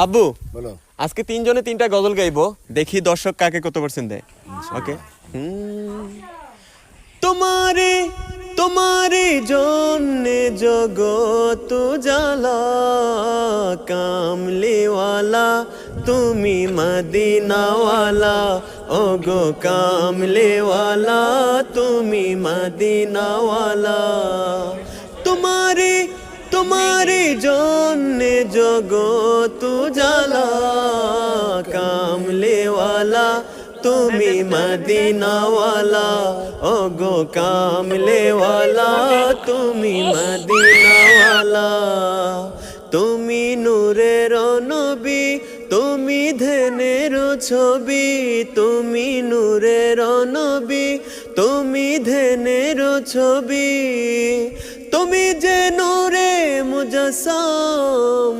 আব্বু বলো। আজকে তিনজনে তিনটা গজল গাইবো, দেখি দর্শক কাকে কত পার্সেন্ট দেয়। ওকে। তোমারে তোমারে জন্যে জগত জালা, কামলিওয়ালা তুমি মদিনাওয়ালা, ওগো কামলিওয়ালা তুমি মদিনাওয়ালা। তোমারে তোমারে জন্যে জগত জালা, কামলিওয়ালা তুমি মদিনাওয়ালা, ওগো কামলিওয়ালা তুমি মদিনাওয়ালা। তুমি নূরের নবী, তুমি ধ্যানের ছবি, তুমি নূরের নবী, তুমি ধ্যানের ছবি, তুমি যে নূরে মুজাসসাম।